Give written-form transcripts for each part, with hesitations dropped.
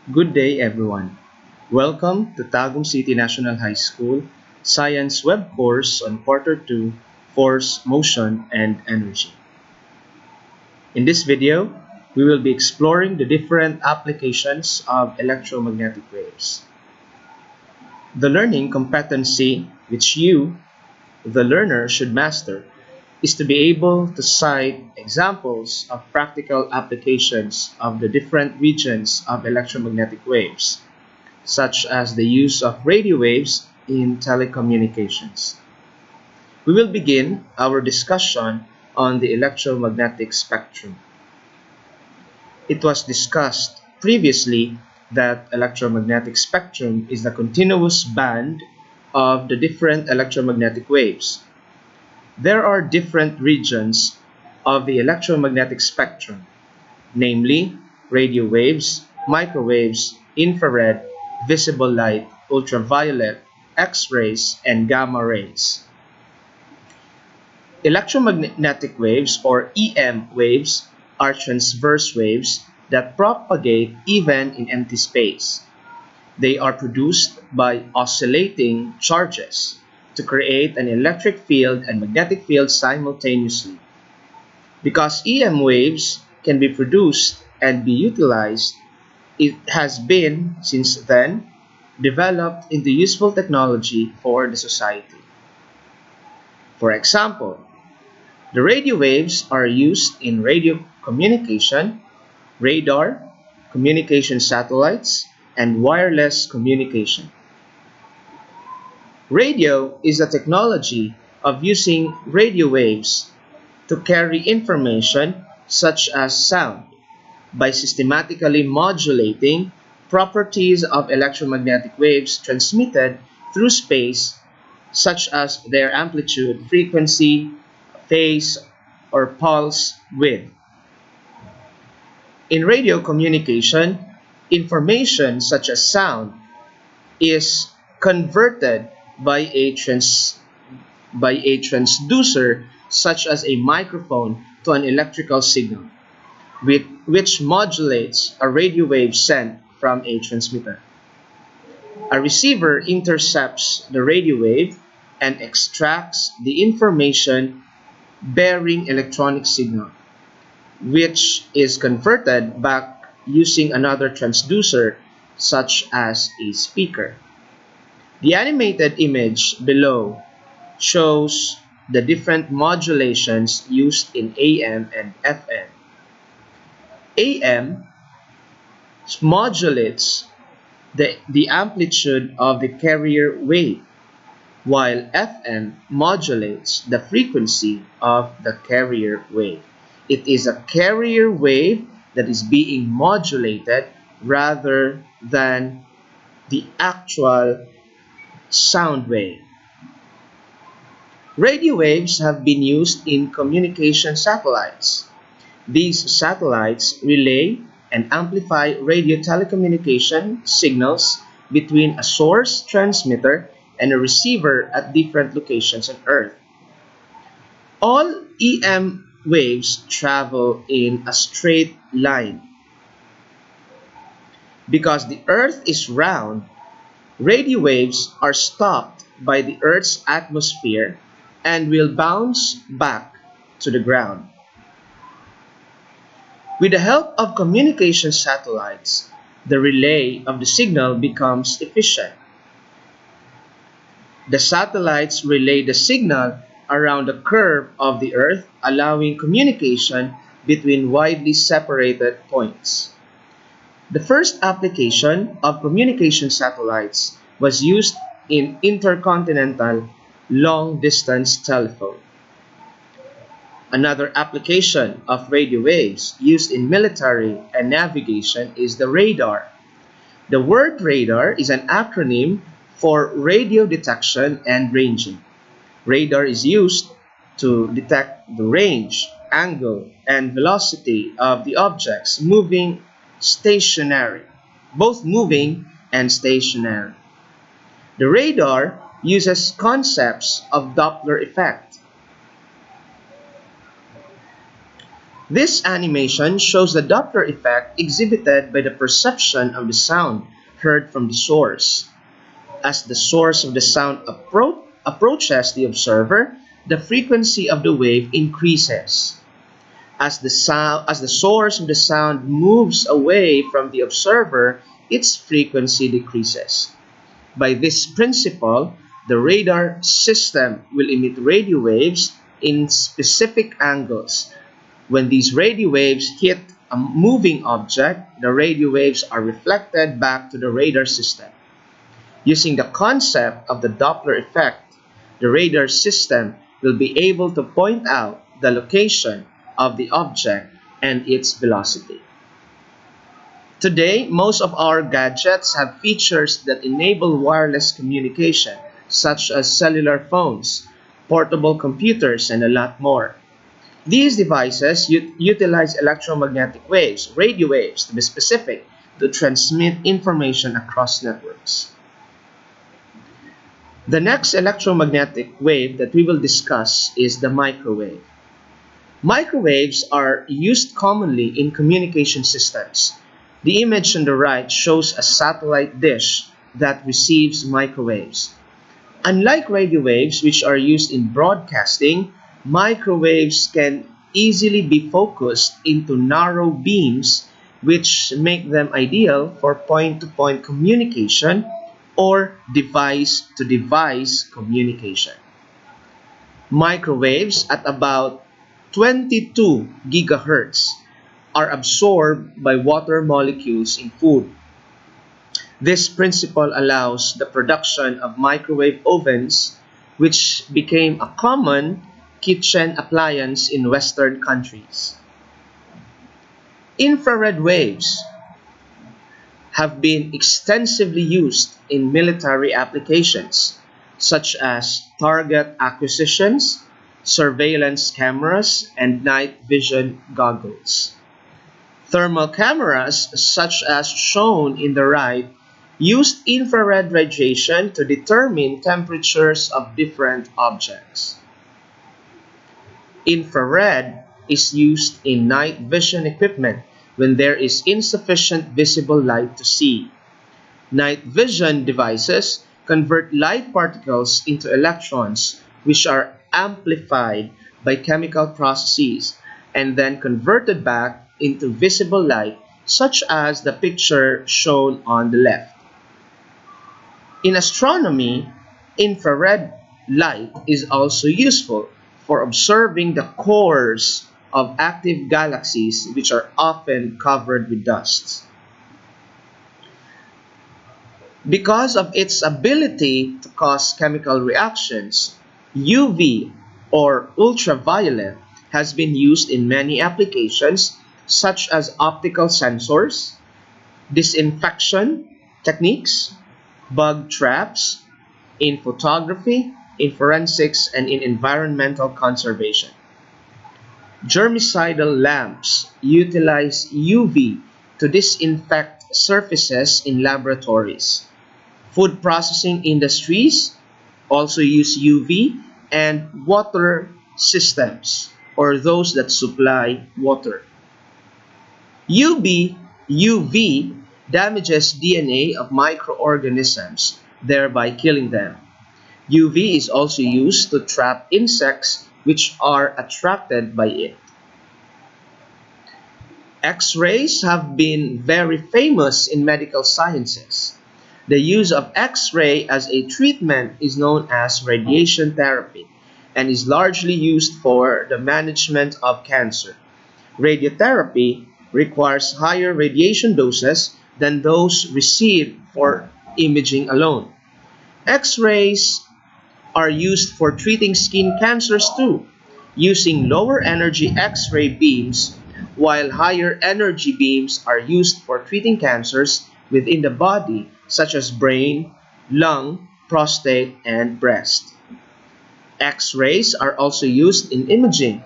Good day, everyone. Welcome to Tagum City National High School Science Web Course on Quarter 2, Force, Motion, and Energy. In this video, we will be exploring the different applications of electromagnetic waves. The learning competency which you, the learner, should master is to be able to cite examples of practical applications of the different regions of electromagnetic waves, such as the use of radio waves in telecommunications. We will begin our discussion on the electromagnetic spectrum. It was discussed previously that electromagnetic spectrum is the continuous band of the different electromagnetic waves. There are different regions of the electromagnetic spectrum, namely radio waves, microwaves, infrared, visible light, ultraviolet, X-rays, and gamma rays. Electromagnetic waves, or EM waves, are transverse waves that propagate even in empty space. They are produced by oscillating charges to create an electric field and magnetic field simultaneously. Because EM waves can be produced and be utilized, it has been, since then, developed into useful technology for the society. For example, the radio waves are used in radio communication, radar, communication satellites, and wireless communication. Radio is a technology of using radio waves to carry information such as sound by systematically modulating properties of electromagnetic waves transmitted through space, such as their amplitude, frequency, phase, or pulse width. In radio communication, information such as sound is converted by a transducer such as a microphone to an electrical signal, which modulates a radio wave sent from a transmitter. A receiver intercepts the radio wave and extracts the information bearing electronic signal, which is converted back using another transducer such as a speaker. The animated image below shows the different modulations used in AM and FM. AM modulates the amplitude of the carrier wave, while FM modulates the frequency of the carrier wave. It is a carrier wave that is being modulated rather than the actual sound wave. Radio waves have been used in communication satellites. These satellites relay and amplify radio telecommunication signals between a source transmitter and a receiver at different locations on Earth. All EM waves travel in a straight line. Because the Earth is round, radio waves are stopped by the Earth's atmosphere and will bounce back to the ground. With the help of communication satellites, the relay of the signal becomes efficient. The satellites relay the signal around the curve of the Earth, allowing communication between widely separated points. The first application of communication satellites was used in intercontinental long-distance telephone. Another application of radio waves used in military and navigation is the radar. The word radar is an acronym for radio detection and ranging. Radar is used to detect the range, angle, and velocity of the objects moving stationary, both moving and stationary. The radar uses concepts of Doppler effect, This animation shows the Doppler effect exhibited by the perception of the sound heard from the source. As the source of the sound approaches the observer, the frequency of the wave increases. As the source of the sound moves away from the observer, its frequency decreases. By this principle, the radar system will emit radio waves in specific angles. When these radio waves hit a moving object, the radio waves are reflected back to the radar system. Using the concept of the Doppler effect, the radar system will be able to point out the location of the object and its velocity. Today, most of our gadgets have features that enable wireless communication, such as cellular phones, portable computers, and a lot more. These devices utilize electromagnetic waves, radio waves to be specific, to transmit information across networks. The next electromagnetic wave that we will discuss is the microwave. Microwaves are used commonly in communication systems. The image on the right shows a satellite dish that receives microwaves. Unlike radio waves, which are used in broadcasting, microwaves can easily be focused into narrow beams, which make them ideal for point-to-point communication or device-to-device communication. Microwaves at about 22 gigahertz are absorbed by water molecules in food. This principle allows the production of microwave ovens, which became a common kitchen appliance in Western countries. Infrared waves have been extensively used in military applications, such as target acquisitions, surveillance cameras, and night vision goggles. Thermal cameras, such as shown in the right, used infrared radiation to determine temperatures of different objects. Infrared is used in night vision equipment when there is insufficient visible light to see. Night vision devices convert light particles into electrons, which are amplified by chemical processes and then converted back into visible light, such as the picture shown on the left. In astronomy, infrared light is also useful for observing the cores of active galaxies, which are often covered with dust. Because of its ability to cause chemical reactions, UV or ultraviolet has been used in many applications such as optical sensors, disinfection techniques, bug traps, in photography, in forensics, and in environmental conservation. Germicidal lamps utilize UV to disinfect surfaces in laboratories. Food processing industries also use UV, and water systems, or those that supply water. UV damages DNA of microorganisms, thereby killing them. UV is also used to trap insects which are attracted by it. X-rays have been very famous in medical sciences. The use of X-ray as a treatment is known as radiation therapy and is largely used for the management of cancer. Radiotherapy requires higher radiation doses than those received for imaging alone. X-rays are used for treating skin cancers too, using lower energy X-ray beams, while higher energy beams are used for treating cancers within the body, such as brain, lung, prostate, and breast. X-rays are also used in imaging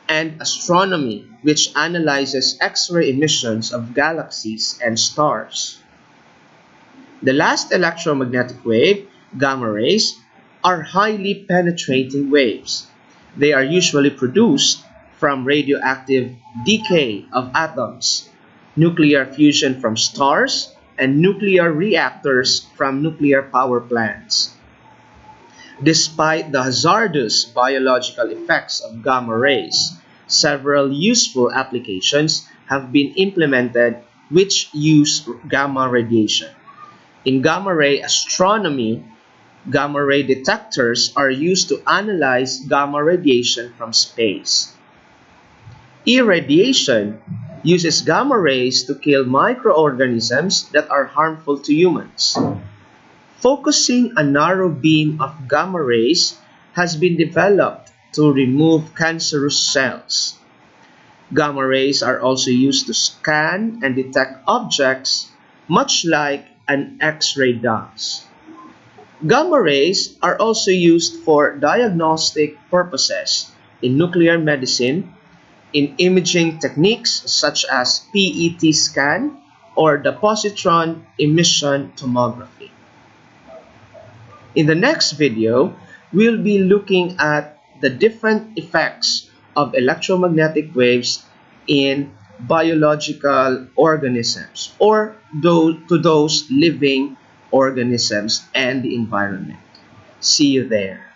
and astronomy, which analyzes X-ray emissions of galaxies and stars. The last electromagnetic wave, gamma rays, are highly penetrating waves. They are usually produced from radioactive decay of atoms, nuclear fusion from stars, and nuclear reactors from nuclear power plants. Despite the hazardous biological effects of gamma rays, several useful applications have been implemented which use gamma radiation. In gamma ray astronomy, gamma ray detectors are used to analyze gamma radiation from space. Irradiation uses gamma rays to kill microorganisms that are harmful to humans. Focusing a narrow beam of gamma rays has been developed to remove cancerous cells. Gamma rays are also used to scan and detect objects, much like an X-ray does. Gamma rays are also used for diagnostic purposes in nuclear medicine, in imaging techniques such as PET scan or the positron emission tomography. In the next video, we'll be looking at the different effects of electromagnetic waves in biological organisms or to those living organisms and the environment. See you there.